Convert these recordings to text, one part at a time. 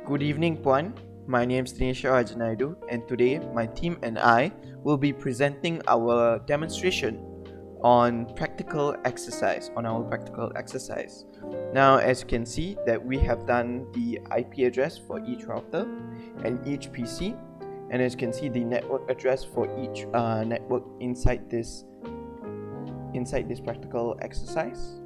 Good evening, Puan. My name is Dinesharajan Naidu, and today my team and I will be presenting our demonstration on practical exercise. Now, as you can see, that we have done the IP address for each router and each PC, and as you can see, the network address for each network inside this practical exercise.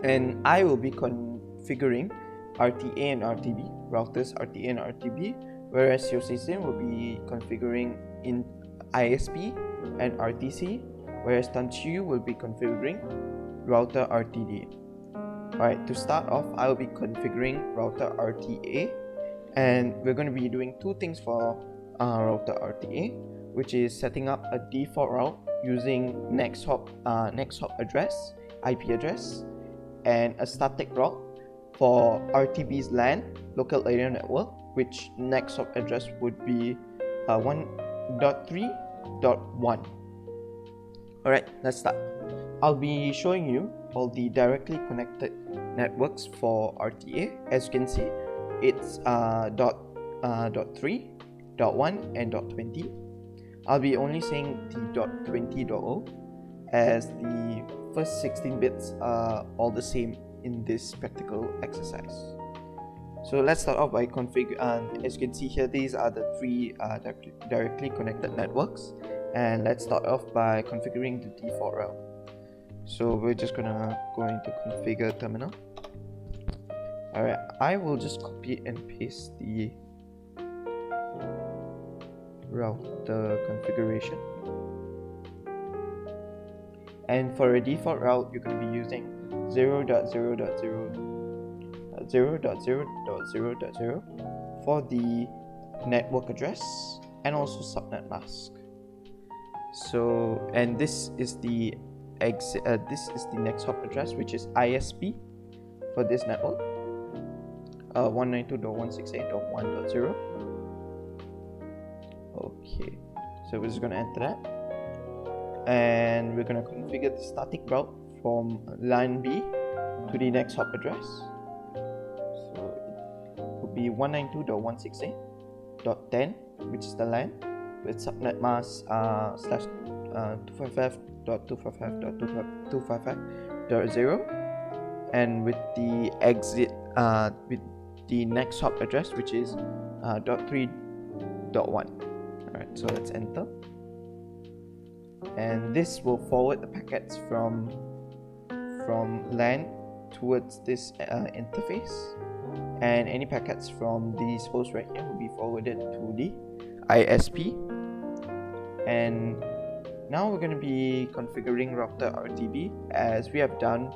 And I will be configuring RTA and RTB, routers RTA and RTB, whereas your ZIXIN will be configuring in ISP and RTC, whereas CHEE will be configuring router RTD. Alright, to start off, I will be configuring router RTA, and we're going to be doing two things for router RTA, which is setting up a default route using next hop address, IP address, and a static route for RTB's LAN, local area network, which next hop address would be 1.3.1. Alright, let's start. I'll be showing you all the directly connected networks for RTA. As you can see, it's dot 3, dot 1, and dot 20. I'll be only saying the dot 20.0 as the first 16 bits are all the same in this practical exercise. So let's start off by configure. As you can see here, these are the three directly connected networks, and let's start off by configuring the default route. So we're just gonna go into configure terminal. Alright, I will just copy and paste the router configuration. And for a default route, you're going to be using 0.0.0.0.0.0 for the network address and also subnet mask. So, and this is the next hop address, which is ISP for this network, 192.168.1.0. Okay, so we're just going to enter that, and we're going to configure the static route from LAN B to the next hop address. So it will be 192.168.10, which is the LAN, with subnet mask slash 255.255.255.0, and with the exit with the next hop address, which is .3.1. Alright, so let's enter, and this will forward the packets from LAN towards this interface, and any packets from these hosts right here will be forwarded to the ISP. And now we're going to be configuring router RTB as we have done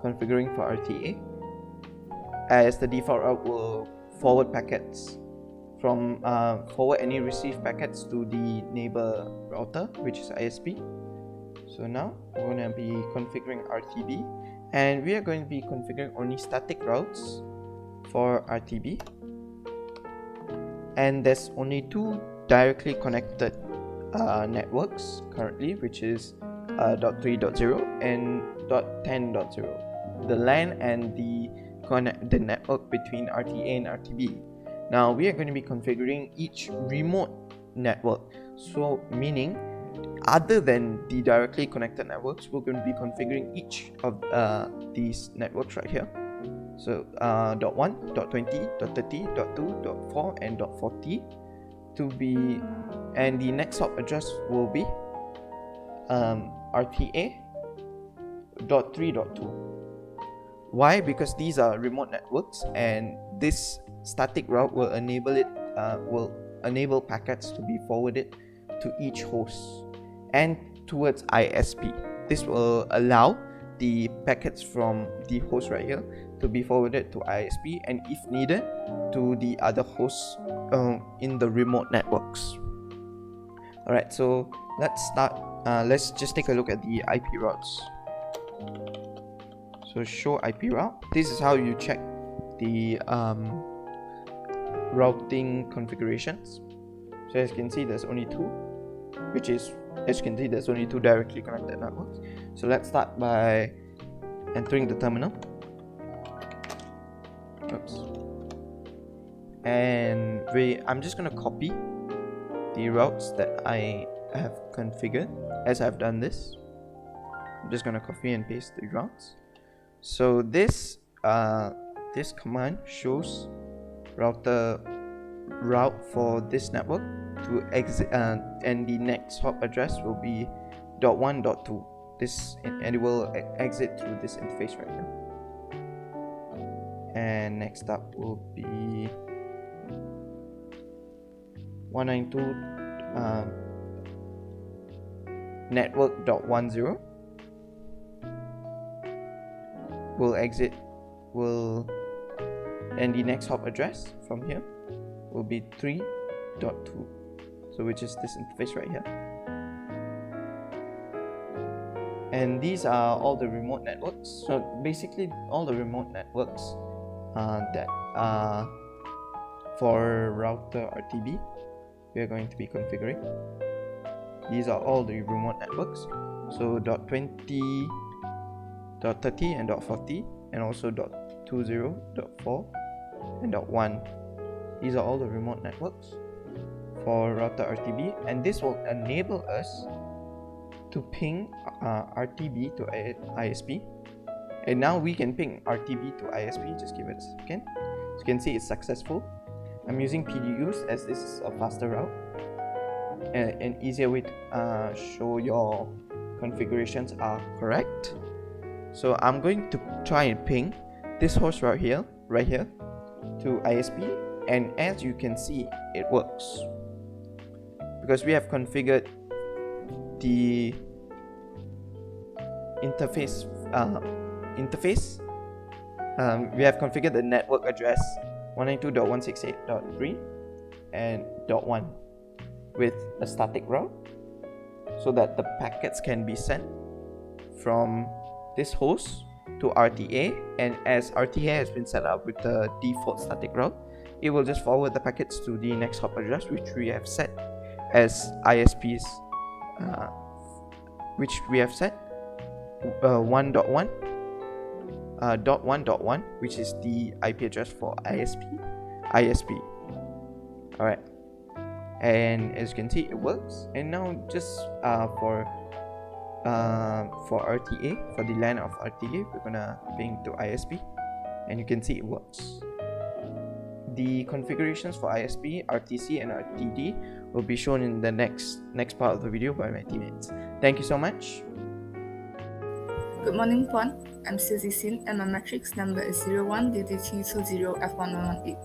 configuring for RTA, as the default route will forward packets from forward any received packets to the neighbor router, which is ISP. So now we're going to be configuring RTB, and we are going to be configuring only static routes for RTB, and there's only two directly connected networks currently, which is .3.0 and .10.0, the LAN and the network between RTA and RTB. Now we are going to be configuring each remote network, so meaning other than the directly connected networks, we're going to be configuring each of these networks right here. So .1, .20, .30, .2, .4, and .40 to be, and the next hop address will be RTA .3.2. Why? Because these are remote networks, and this static route will enable packets to be forwarded to each host and towards ISP. This will allow the packets from the host right here to be forwarded to ISP, and if needed, to the other hosts in the remote networks. Alright, so let's start. Let's just take a look at the IP routes. So show IP route. This is how you check the routing configurations. So as you can see, there's only two, which is, as you can see, there's only two directly connected networks. So let's start by entering the terminal. Oops. and I'm just gonna copy the routes that I have configured. As I've done this, I'm just gonna copy and paste the routes. So this command shows router route for this network to exit, and the next hop address will be .1.2. This, and it will exit through this interface right now. And next up will be 192 network.10 will exit, and the next hop address from here will be 3.2, so which is this interface right here. And these are all the remote networks. So basically all the remote networks that are for router RTB we are going to be configuring. These are all the remote networks, so .20, .30 and .40, and also .20, .4 and .1. These are all the remote networks for router RTB, and this will enable us to ping RTB to ISP. And now we can ping RTB to ISP. Just give it a second. As you can see, it's successful. I'm using PDUs as this is a faster route, an easier way to show your configurations are correct. So I'm going to try and ping this host right here to ISP, and as you can see, it works because we have configured the interface. We have configured the network address 192.168.3 and .1 with a static route, so that the packets can be sent from this host to RTA, and as RTA has been set up with the default static route, it will just forward the packets to the next hop address, which we have set as ISPs, which we have set 1.1 .1.1, which is the IP address for ISP. Alright, and as you can see, it works. And now just for RTA, for the LAN of RTA, we're gonna ping to ISP, and you can see it works. The configurations for ISP, RTC, and RTD will be shown in the next part of the video by my teammates. Thank you so much. Good morning, Puan. I'm ZIXIN, and my matrix number is 01DDT20F1118.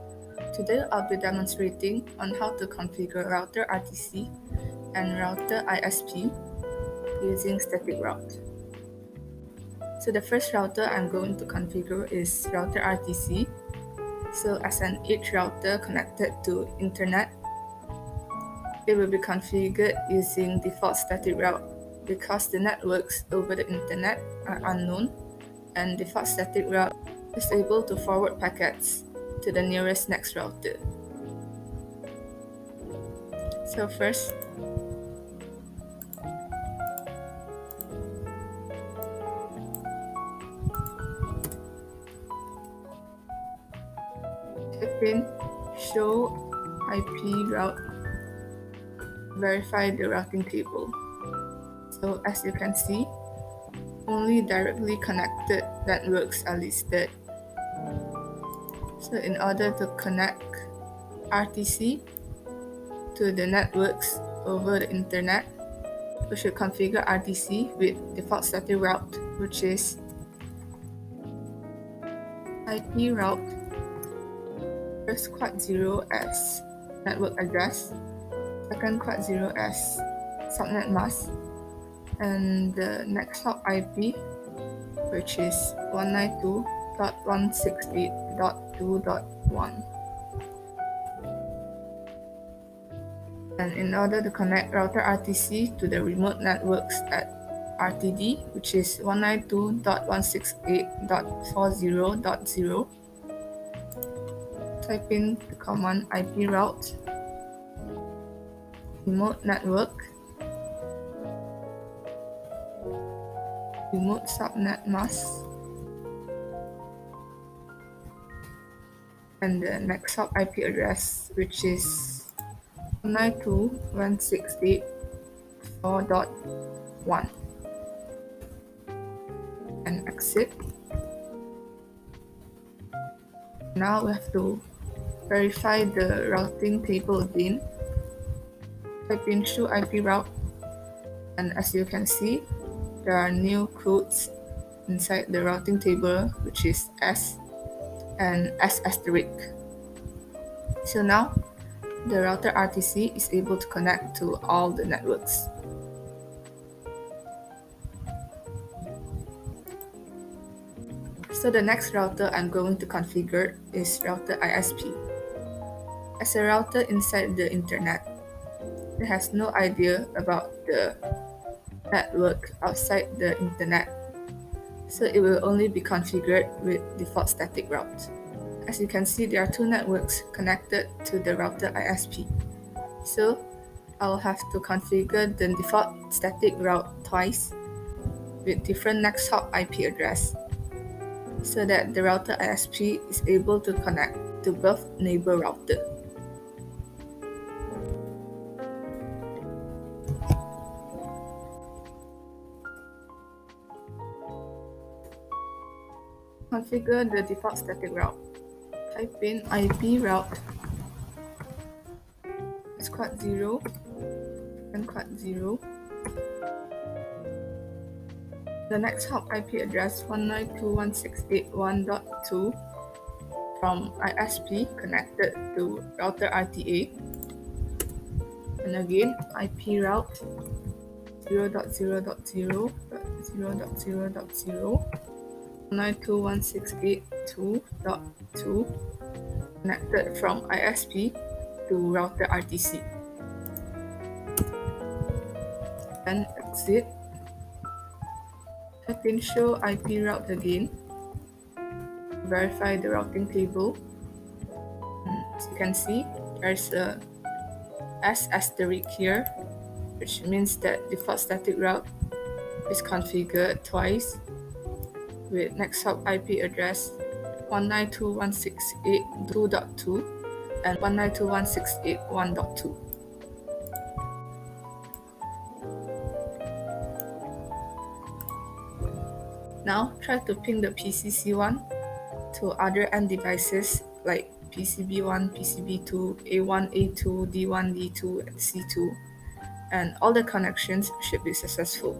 Today, I'll be demonstrating on how to configure router RTC and router ISP using static route. So the first router I'm going to configure is router RTC. So as an edge router connected to internet, it will be configured using default static route because the networks over the internet are unknown, and default static route is able to forward packets to the nearest next router. So first, type in show IP route, verify the routing table. So as you can see, only directly connected networks are listed. So in order to connect RTC to the networks over the internet, we should configure RTC with default static route, which is IP route first quad 0 as network address, second quad 0 as subnet mask, and the next hop IP, which is 192.168.2.1. And in order to connect router RTC to the remote networks at RTD, which is 192.168.40.0, type in the command IP route remote network remote subnet mask and the next hop IP address, which is 192.168.4.1, and exit. Now we have to verify the routing table again. Type in show IP route, and as you can see, there are new codes inside the routing table, which is S and S asterisk. So now the router RTC is able to connect to all the networks. So the next router I'm going to configure is router ISP. As a router inside the internet, it has no idea about the network outside the internet, so it will only be configured with default static route. As you can see, there are two networks connected to the router ISP. So I'll have to configure the default static route twice with different next hop IP address, so that the router ISP is able to connect to both neighbor routers. Configure the default static route. Type in IP route squad 0 and quad 0. The next hop IP address 192.168.1.2 from ISP connected to router RTA. And again, IP route 0.0.0.0.0.0 192.168.2.2 connected from ISP to router RTC. Then exit. Type in show IP route again. Verify the routing table. As you can see, there's a S asterisk here, which means that default static route is configured twice with next hop IP address 192.168.2.2 and 192.168.1.2. Now try to ping the PCC1 to other end devices like PCB1, PCB2, A1, A2, D1, D2, and C2, and all the connections should be successful.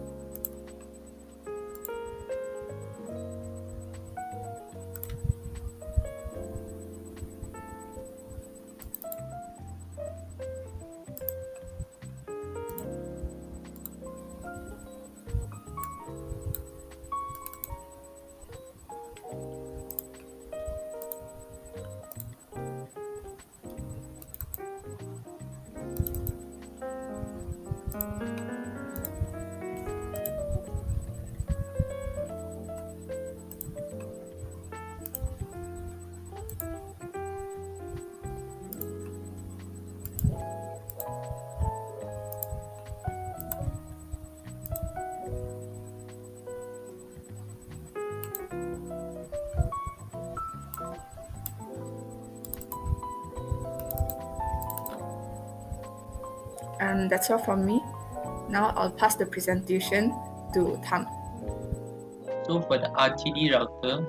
And that's all from me. Now I'll pass the presentation to THAM. So for the RTD router,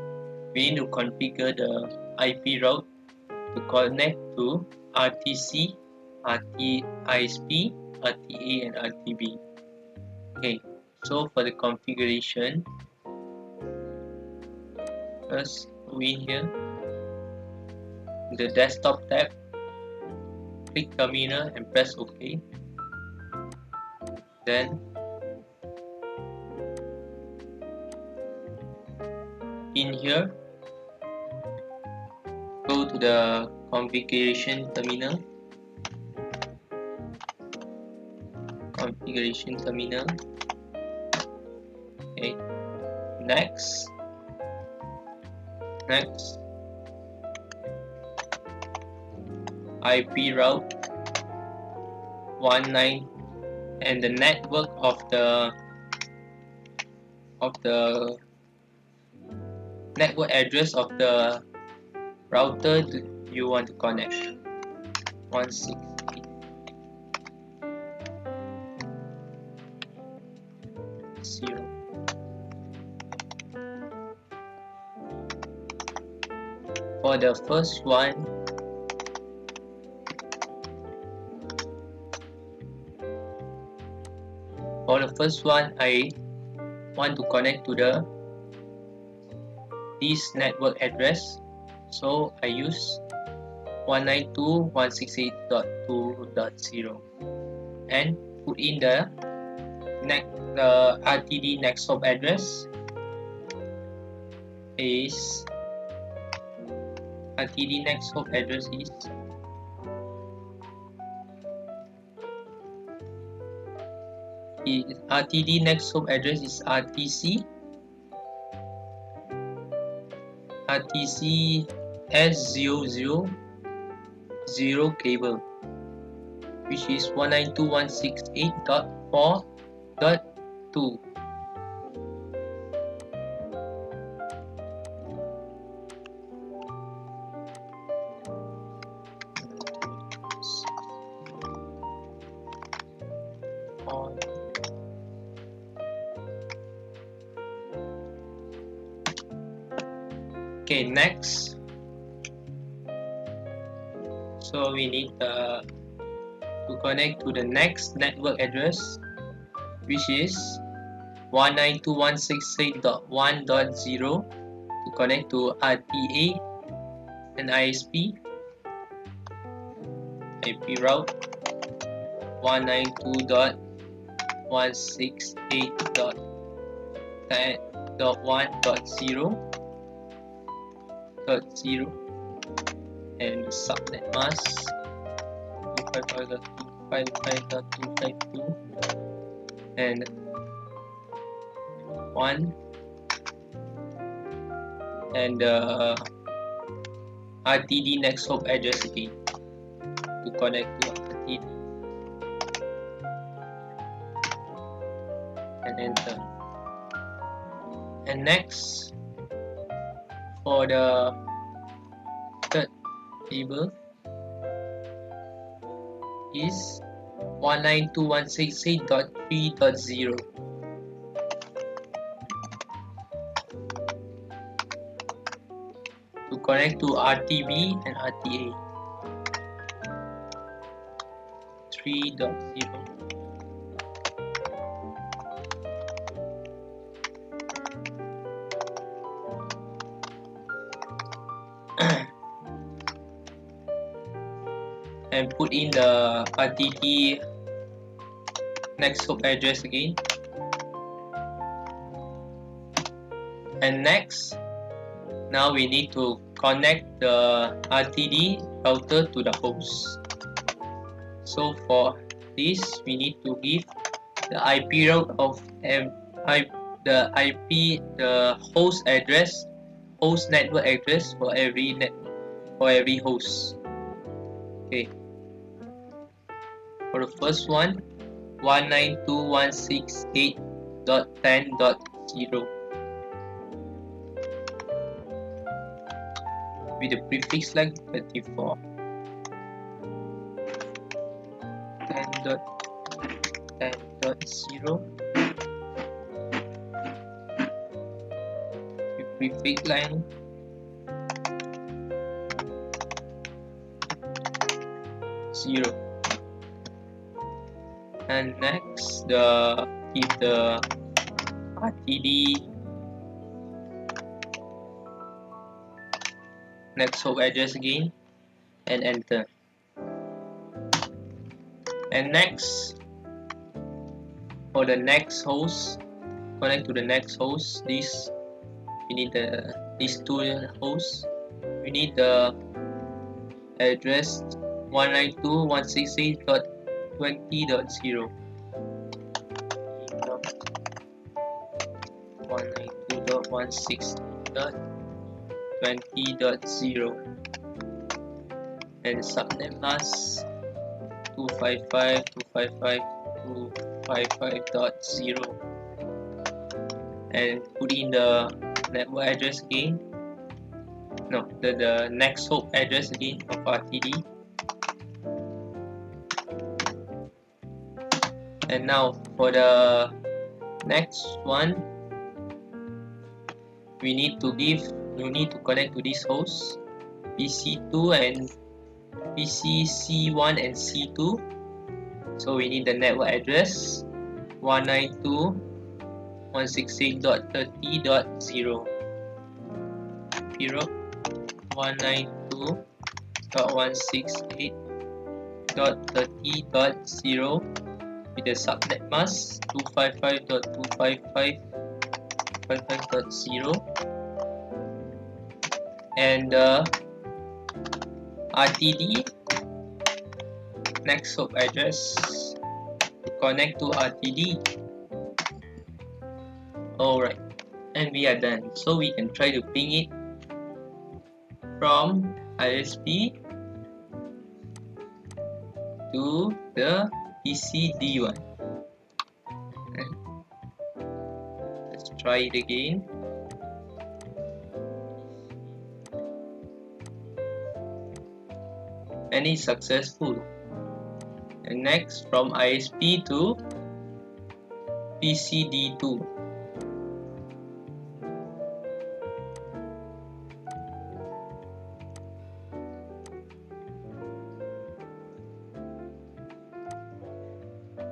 we need to configure the IP route to connect to RTC, ISP, RTA and RTB. Okay, so for the configuration, first go in here, the desktop tab, click terminal and press OK. Then in here, go to the configuration terminal. Okay, next IP route 19 and the network of the network address of the router you want to connect. 168.0. For the first one, I want to connect to this network address, so I use 192.168.2.0 and put in the RTD next hop address is RTD next hop address is RTC S000 cable, which is 192.168.4.2. Okay, next, so we need to connect to the next network address, which is 192.168.1.0 to connect to RTA and ISP. IP route 192.168.1.0 and subnet mask 255.255.252 and 1 and RTD next hop address again to connect to RTD and enter. And next, for the third table is 192.168.3.0 to connect to RTB and RTA 3.0. And put in the RTT next hop address again. And next, now we need to connect the RTD router to the host. So for this, we need to give the IP route of the host address, host network address for every host. Okay. For the first one, 192.168.10.0 with the prefix like 34. 10.10.0 with prefix line 0. And next, keep the RTD next hop address again and enter. And next, for the next host, connect to the next host. We need these two hosts. We need the address 192.168.20.0. 192.168.20.0 and subnet mask 255.255.255.0 and put in the network address again the next hop address again of RTD. And now for the next one, you need to connect to this host PC2 and PC C1 and C2. So we need the network address 192.168.30.0. Period 192.168.30.0 with the subnet mask 255.255.55.0 and the RTD next hop address to connect to RTD. Alright, and we are done. So we can try to ping it from ISP to the PCD1. Let's try it again. And it's successful. And next from ISP to PCD2.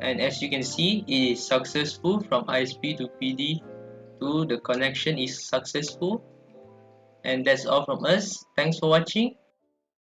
And as you can see, it is successful from ISP to PD to the connection is successful. And that's all from us. Thanks for watching.